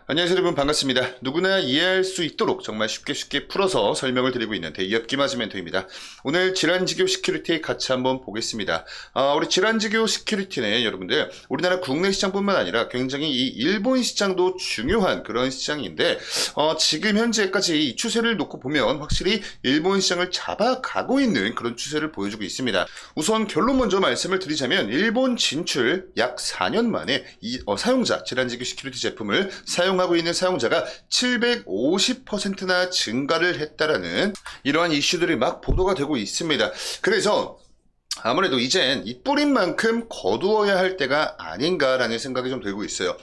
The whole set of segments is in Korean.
안녕하세요 여러분, 반갑습니다. 누구나 이해할 수 있도록 정말 쉽게 풀어서 설명을 드리고 있는 대기업 김아지 멘토입니다. 오늘 질환지교 시큐리티 같이 한번 보겠습니다. 우리 질환지교 시큐리티는 여러분들 우리나라 국내 시장뿐만 아니라 굉장히 이 일본 시장도 중요한 그런 시장인데 지금 현재까지 이 추세를 놓고 보면 확실히 일본 시장을 잡아가고 있는 그런 추세를 보여주고 있습니다. 우선 결론 먼저 말씀을 드리자면 일본 진출 약 4년 만에 이 사용자 질환지교 시큐리티 제품을 사용하고 있는 사용자가 750%나 증가를 했다라는 이러한 이슈들이 막 보도가 되고 있습니다. 그래서 아무래도 이젠 이 뿌린 만큼 거두어야 할 때가 아닌가라는 생각이 좀 들고 있어요.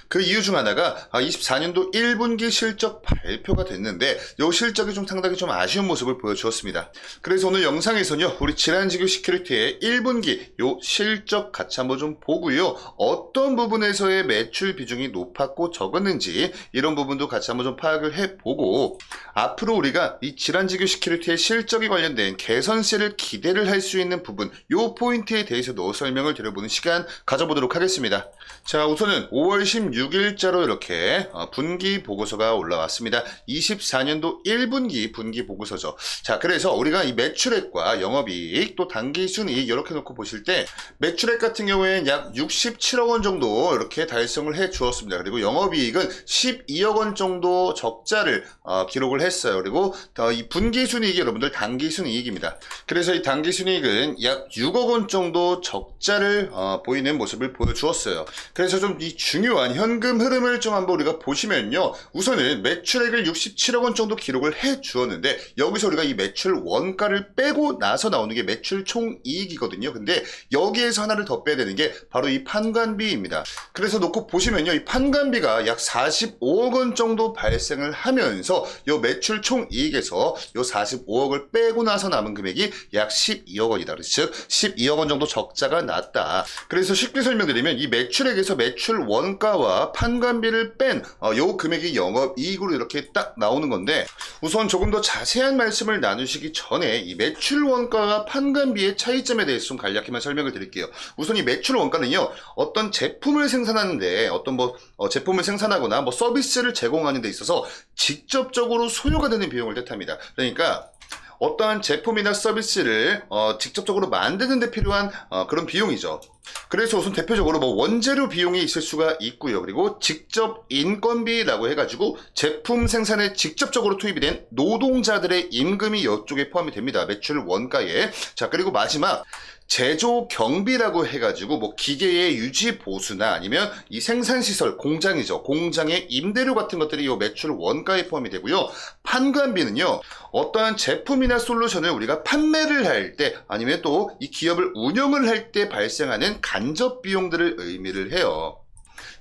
그 이유 중 하나가 24년도 1분기 실적 발표가 됐는데 이 실적이 좀 상당히 좀 아쉬운 모습을 보여주었습니다. 그래서 오늘 영상에서는요, 우리 질환지교 시큐리티의 1분기 요 실적 같이 한번 좀 보고요, 어떤 부분에서의 매출 비중이 높았고 적었는지 이런 부분도 같이 한번 좀 파악을 해보고, 앞으로 우리가 이 질환지교 시큐리티의 실적이 관련된 개선세를 기대를 할 수 있는 부분, 요 포인트에 대해서도 설명을 드려보는 시간 가져보도록 하겠습니다. 자, 우선은 5월 16일자로 이렇게 분기 보고서가 올라왔습니다. 24년도 1분기 분기 보고서죠. 자, 그래서 우리가 이 매출액과 영업이익 또 당기순이익 이렇게 놓고 보실 때, 매출액 같은 경우에는 약 67억 원 정도 이렇게 달성을 해 주었습니다. 그리고 영업이익은 12억 원 정도 적자를 기록을 했어요. 그리고 이 분기순이익이 여러분들 당기순이익입니다. 그래서 이 당기순이익은 약 6억 원 정도 적자를 보이는 모습을 보여주었어요. 그래서 좀 이 중요한 현금 흐름을 좀 한번 우리가 보시면요, 우선은 매출액을 67억 원 정도 기록을 해 주었는데, 여기서 우리가 이 매출 원가를 빼고 나서 나오는 게 매출 총이익이거든요. 근데 여기에서 하나를 더 빼야 되는 게 바로 이 판관비입니다. 그래서 놓고 보시면요, 이 판관비가 약 45억 원 정도 발생을 하면서 요 매출 총이익에서 요 45억을 빼고 나서 남은 금액이 약 12억 원이다. 즉 12억 원 정도 적자가 났다. 그래서 쉽게 설명드리면 이 매출액에서 매출 원가와 판관비를 뺀 요 금액이 영업이익으로 이렇게 딱 나오는 건데, 우선 조금 더 자세한 말씀을 나누시기 전에 이 매출 원가와 판관비의 차이점에 대해서 좀 간략히만 설명을 드릴게요. 우선 이 매출 원가는요, 어떤 제품을 생산하는데 어떤 제품을 생산하거나 서비스를 제공하는 데 있어서 직접적으로 소요가 되는 비용을 뜻합니다. 그러니까 어떠한 제품이나 서비스를 직접적으로 만드는 데 필요한 그런 비용이죠. 그래서 우선 대표적으로 원재료 비용이 있을 수가 있고요. 그리고 직접 인건비라고 해가지고 제품 생산에 직접적으로 투입이 된 노동자들의 임금이 이쪽에 포함이 됩니다. 매출 원가에. 자, 그리고 마지막 제조 경비라고 해가지고 기계의 유지 보수나 아니면 이 생산시설, 공장이죠. 공장의 임대료 같은 것들이 이 매출 원가에 포함이 되고요. 판관비는요, 어떠한 제품이나 솔루션을 우리가 판매를 할 때 아니면 또 이 기업을 운영을 할 때 발생하는 간접 비용들을 의미를 해요.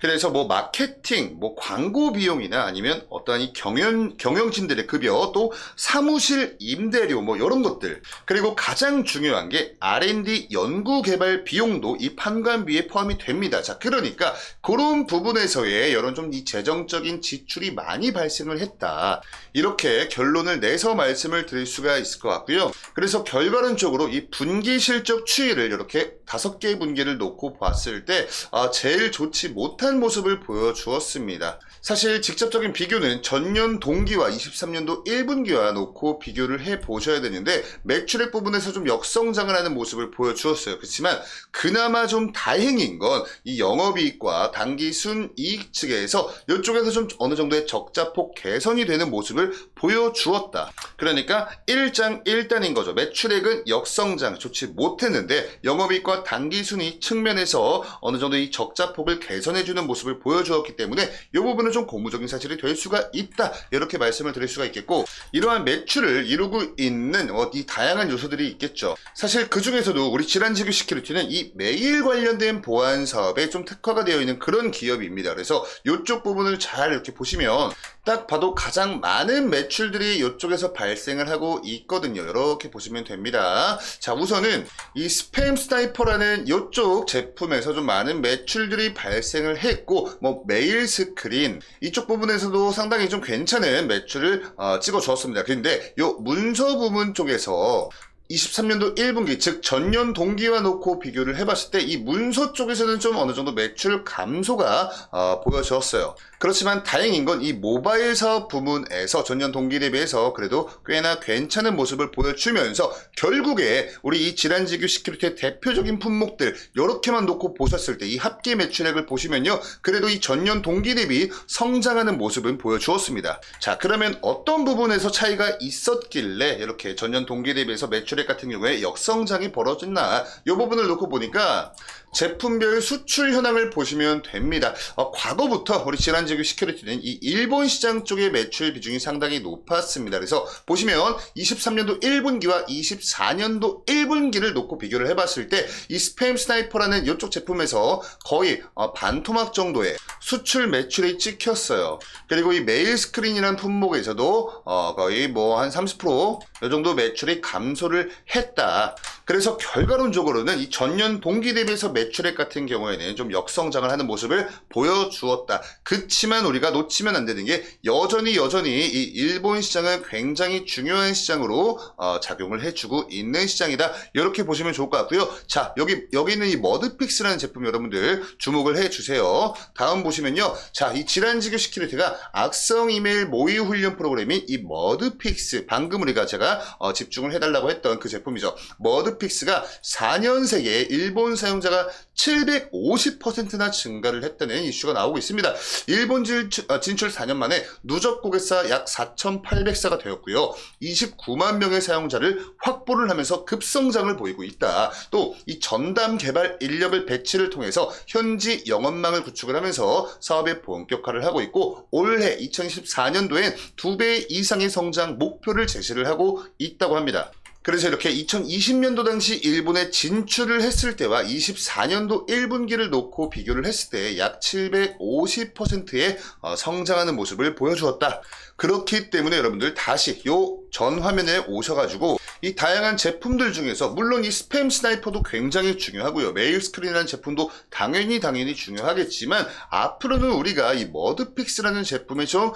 그래서 마케팅, 광고 비용이나 아니면 어떠한 이 경영진들의 급여, 또 사무실 임대료 이런 것들, 그리고 가장 중요한 게 R&D 연구개발 비용도 이 판관비에 포함이 됩니다. 자, 그러니까 그런 부분에서의 이런 좀 이 재정적인 지출이 많이 발생을 했다, 이렇게 결론을 내서 말씀을 드릴 수가 있을 것 같고요. 그래서 결과론적으로 이 분기 실적 추이를 이렇게 5개의 분기를 놓고 봤을 때 제일 좋지 못한 모습을 보여주었습니다. 사실 직접적인 비교는 전년 동기와 23년도 1분기와 놓고 비교를 해보셔야 되는데, 매출액 부분에서 좀 역성장을 하는 모습을 보여주었어요. 그렇지만 그나마 좀 다행인 건 이 영업이익과 당기순이익 측에서 이쪽에서 좀 어느 정도의 적자폭 개선이 되는 모습을 보여주었다. 그러니까 일장일단인 거죠. 매출액은 역성장 좋지 못했는데 영업이익과 당기순이익 측면에서 어느 정도 이 적자폭을 개선해주는 모습을 보여주었기 때문에 이 부분은 좀 고무적인 사실이 될 수가 있다, 이렇게 말씀을 드릴 수가 있겠고, 이러한 매출을 이루고 있는 이 다양한 요소들이 있겠죠. 사실 그 중에서도 우리 질환지교 시큐리티는 이 메일 관련된 보안 사업에 좀 특화가 되어 있는 그런 기업입니다. 그래서 이쪽 부분을 잘 이렇게 보시면 딱 봐도 가장 많은 매출들이 이쪽에서 발생을 하고 있거든요. 이렇게 보시면 됩니다. 자, 우선은 이 스팸 스나이퍼라는 이쪽 제품에서 좀 많은 매출들이 발생을 했고, 메일 스크린 이쪽 부분에서도 상당히 좀 괜찮은 매출을 찍어 주었습니다. 그런데 이 문서 부분 쪽에서 23년도 1분기, 즉 전년 동기와 놓고 비교를 해봤을 때 이 문서 쪽에서는 좀 어느 정도 매출 감소가 보여졌어요. 그렇지만 다행인 건 이 모바일 사업 부문에서 전년 동기 대비해서 그래도 꽤나 괜찮은 모습을 보여주면서 결국에 우리 이 질환지교 시큐리티의 대표적인 품목들 이렇게만 놓고 보셨을 때 이 합계 매출액을 보시면요, 그래도 이 전년 동기 대비 성장하는 모습은 보여주었습니다. 자, 그러면 어떤 부분에서 차이가 있었길래 이렇게 전년 동기 대비해서 매출액 같은 경우에 역성장이 벌어졌나, 이 부분을 놓고 보니까 제품별 수출 현황을 보시면 됩니다. 과거부터 우리 질환지교 시큐리티는 이 일본 시장 쪽의 매출 비중이 상당히 높았습니다. 그래서 보시면 23년도 1분기와 24년도 1분기를 놓고 비교를 해봤을 때 이 스팸 스나이퍼라는 이쪽 제품에서 거의 반토막 정도의 수출 매출이 찍혔어요. 그리고 이 메일 스크린이라는 품목에서도 거의 뭐 한 30% 이 정도 매출이 감소를 했다. 그래서 결과론적으로는 이 전년 동기 대비해서 매출액 같은 경우에는 좀 역성장을 하는 모습을 보여주었다. 그치만 우리가 놓치면 안 되는 게 여전히 이 일본 시장은 굉장히 중요한 시장으로 작용을 해주고 있는 시장이다. 이렇게 보시면 좋을 것 같고요. 자, 여기 있는 이 머드픽스라는 제품 여러분들 주목을 해주세요. 다음 보시면요. 자, 이 질환지교 시큐리티가 악성 이메일 모의 훈련 프로그램인 이 머드픽스, 방금 우리가 제가 집중을 해달라고 했던 그 제품이죠. 머드픽스가 4년 새에 일본 사용자가 750%나 증가를 했다는 이슈가 나오고 있습니다. 일본 진출 4년 만에 누적 고객사 약 4,800사가 되었고요. 29만 명의 사용자를 확보를 하면서 급성장을 보이고 있다. 또 이 전담 개발 인력을 배치를 통해서 현지 영업망을 구축을 하면서 사업의 본격화를 하고 있고, 올해 2024년도엔 2배 이상의 성장 목표를 제시를 하고 있다고 합니다. 그래서 이렇게 2020년도 당시 일본에 진출을 했을 때와 24년도 1분기를 놓고 비교를 했을 때 약 750%의 성장하는 모습을 보여주었다. 그렇기 때문에 여러분들 다시 요 전 화면에 오셔가지고 이 다양한 제품들 중에서 물론 이 스팸 스나이퍼도 굉장히 중요하고요. 메일 스크린이라는 제품도 당연히 중요하겠지만 앞으로는 우리가 이 머드픽스라는 제품에 좀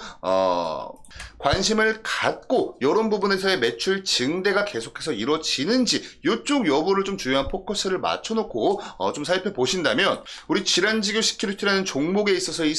관심을 갖고 이런 부분에서의 매출 증대가 계속해서 이루어지는지 이쪽 여부를 좀 중요한 포커스를 맞춰놓고 좀 살펴보신다면 우리 질환지교 시큐리티라는 종목에 있어서 이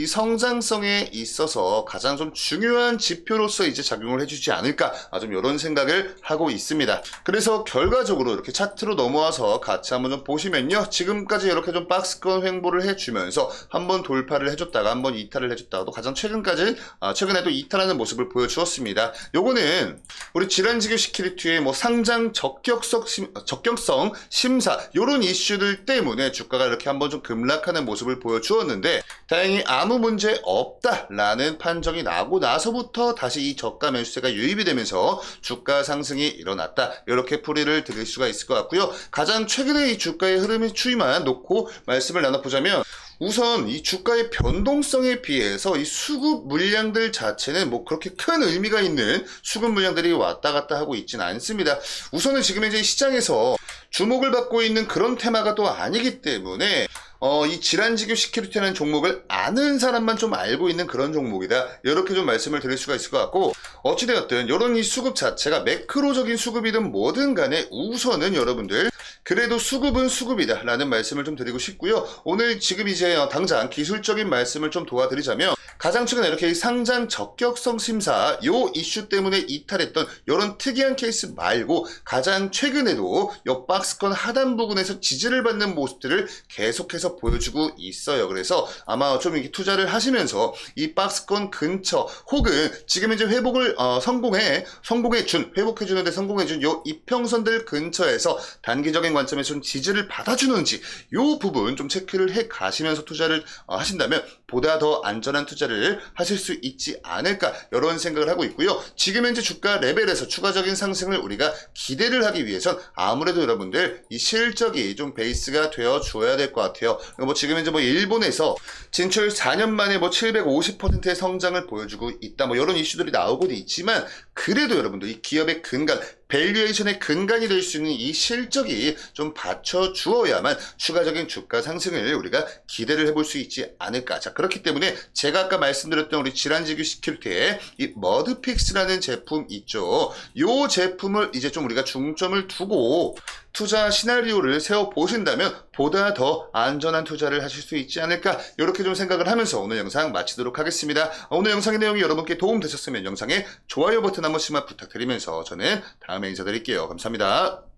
성장성에 있어서 가장 좀 중요한 지표로서 이제 작용을 해주지 않을까, 좀 이런 생각을 하고 있습니다. 그래서 결과적으로 이렇게 차트로 넘어와서 같이 한번 좀 보시면요, 지금까지 이렇게 좀 박스권 횡보를 해주면서 한번 돌파를 해줬다가 한번 이탈을 해줬다가 또 가장 최근에도 이탈하는 모습을 보여주었습니다. 요거는 우리 질환지교 시큐리티의 뭐 상장 적격성 심사 요런 이슈들 때문에 주가가 이렇게 한번 좀 급락하는 모습을 보여주었는데, 다행히 아무 문제 없다라는 판정이 나고 나서부터 다시 이 저가 매수세가 유입이 되면서 주가 상승이 일어났다. 이렇게 풀이를 드릴 수가 있을 것 같고요. 가장 최근에 이 주가의 흐름의 추이만 놓고 말씀을 나눠보자면, 우선 이 주가의 변동성에 비해서 이 수급 물량들 자체는 뭐 그렇게 큰 의미가 있는 수급 물량들이 왔다 갔다 하고 있지는 않습니다. 우선은 지금 이제 시장에서 주목을 받고 있는 그런 테마가 또 아니기 때문에 이 질환지교 시큐리티라는 종목을 아는 사람만 좀 알고 있는 그런 종목이다. 이렇게 좀 말씀을 드릴 수가 있을 것 같고, 어찌되었든 이런 이 수급 자체가 매크로적인 수급이든 뭐든 간에 우선은 여러분들 그래도 수급은 수급이다 라는 말씀을 좀 드리고 싶고요. 오늘 지금 이제 당장 기술적인 말씀을 좀 도와드리자면, 가장 최근에 이렇게 상장 적격성 심사 요 이슈 때문에 이탈했던 이런 특이한 케이스 말고 가장 최근에도 이 박스권 하단 부분에서 지지를 받는 모습들을 계속해서 보여주고 있어요. 그래서 아마 좀 이렇게 투자를 하시면서 이 박스권 근처 혹은 지금 이제 회복을 회복해주는 데 성공해준 요 이평선들 근처에서 단기적인 관점에서 좀 지지를 받아주는지 요 부분 좀 체크를 해 가시면서 투자를 하신다면 보다 더 안전한 투자를 하실 수 있지 않을까, 이런 생각을 하고 있고요. 지금 현재 주가 레벨에서 추가적인 상승을 우리가 기대를 하기 위해선 아무래도 여러분들 이 실적이 좀 베이스가 되어 줘야 될 것 같아요. 뭐 지금 현재 뭐 일본에서 진출 4년 만에 뭐 750%의 성장을 보여주고 있다, 뭐 이런 이슈들이 나오고는 있지만, 그래도 여러분들 이 기업의 근간 밸류에이션의 근간이 될 수 있는 이 실적이 좀 받쳐주어야만 추가적인 주가 상승을 우리가 기대를 해볼 수 있지 않을까. 자, 그렇기 때문에 제가 아까 말씀드렸던 우리 질환지교 시큐리티의 이 머드픽스라는 제품 있죠. 이 제품을 이제 좀 우리가 중점을 두고 투자 시나리오를 세워보신다면 보다 더 안전한 투자를 하실 수 있지 않을까, 이렇게 좀 생각을 하면서 오늘 영상 마치도록 하겠습니다. 오늘 영상의 내용이 여러분께 도움 되셨으면 영상에 좋아요 버튼 한 번씩만 부탁드리면서 저는 다음에 인사드릴게요. 감사합니다.